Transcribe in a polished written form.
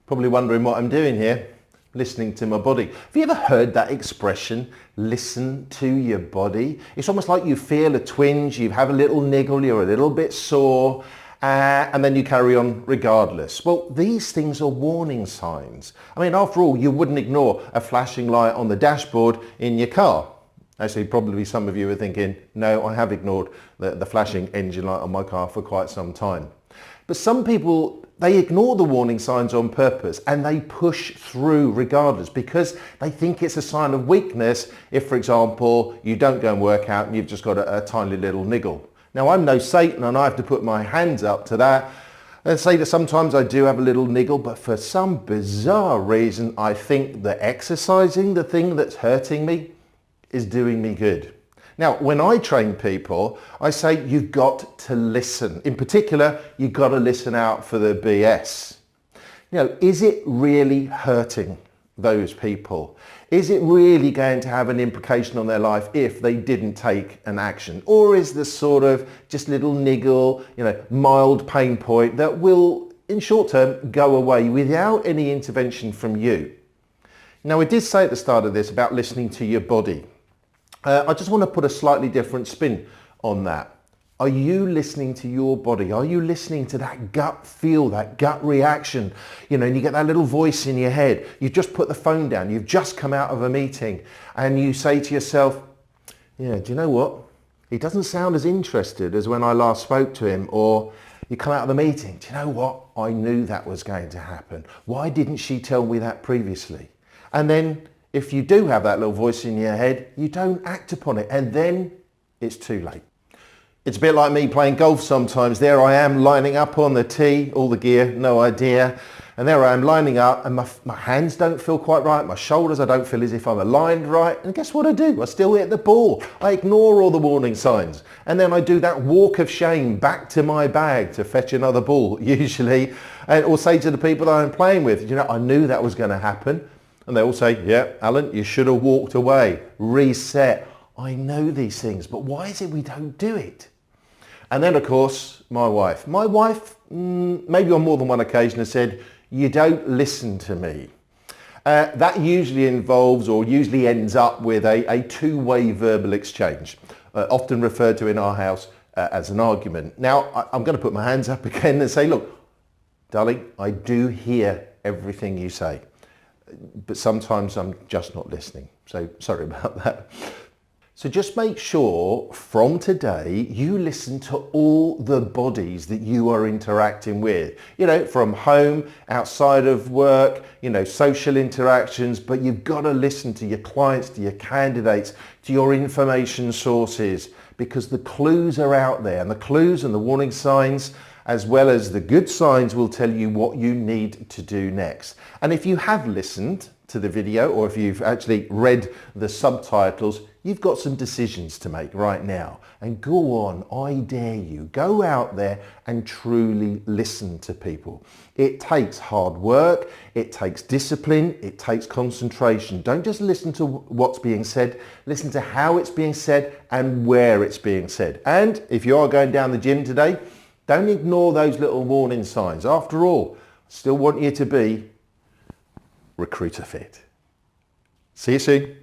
Probably wondering what I'm doing here, listening to my body. Have you ever heard that expression, listen to your body? It's almost like you feel a twinge, you have a little niggle, you're a little bit sore, and then you carry on regardless. Well, these things are warning signs. I mean, after all, you wouldn't ignore a flashing light on the dashboard in your car. Actually, probably some of you are thinking, no, I have ignored the flashing engine light on my car for quite some time. But some people, they ignore the warning signs on purpose and they push through regardless because they think it's a sign of weakness if, for example, you don't go and work out and you've just got a tiny little niggle. Now, I'm no Satan and I have to put my hands up to that and say that sometimes I do have a little niggle, but for some bizarre reason, I think that exercising the thing that's hurting me is doing me good. Now, when I train people, I say you've got to listen. In particular, you've got to listen out for the BS. You know, is it really hurting those people? Is it really going to have an implication on their life if they didn't take an action? Or is this sort of just little niggle, mild pain point that will, in short term, go away without any intervention from you? Now, I did say at the start of this about listening to your body. I just want to put a slightly different spin on that. Are you listening to your body? Are you listening to that gut feel, that gut reaction? And you get that little voice in your head. You've just put the phone down. You've just come out of a meeting and you say to yourself, yeah, do you know what? He doesn't sound as interested as when I last spoke to him. Or you come out of the meeting. Do you know what? I knew that was going to happen. Why didn't she tell me that previously? And then if you do have that little voice in your head, you don't act upon it, and then it's too late. It's a bit like me playing golf sometimes. There I am lining up on the tee, all the gear, no idea. And there I am lining up and my hands don't feel quite right. My shoulders, I don't feel as if I'm aligned right. And guess what I do? I still hit the ball. I ignore all the warning signs. And then I do that walk of shame back to my bag to fetch another ball, usually. Or say to the people that I'm playing with, I knew that was going to happen. And they all say, yeah, Alan, you should have walked away, reset. I know these things, but why is it we don't do it? And then, of course, my wife. My wife, maybe on more than one occasion, has said, you don't listen to me. That usually involves or usually ends up with a two-way verbal exchange, often referred to in our house as an argument. Now, I'm going to put my hands up again and say, look, darling, I do hear everything you say. But sometimes I'm just not listening. So sorry about that. So just make sure from today you listen to all the bodies that you are interacting with. From home, outside of work, social interactions, but you've got to listen to your clients, to your candidates, to your information sources, because the clues are out there, and the clues and the warning signs as well as the good signs will tell you what you need to do next. And if you have listened to the video or if you've actually read the subtitles, you've got some decisions to make right now. And go on, I dare you, go out there and truly listen to people. It takes hard work, it takes discipline, it takes concentration. Don't just listen to what's being said, listen to how it's being said and where it's being said. And if you are going down the gym today, don't ignore those little warning signs. After all, I still want you to be recruiter fit. See you soon.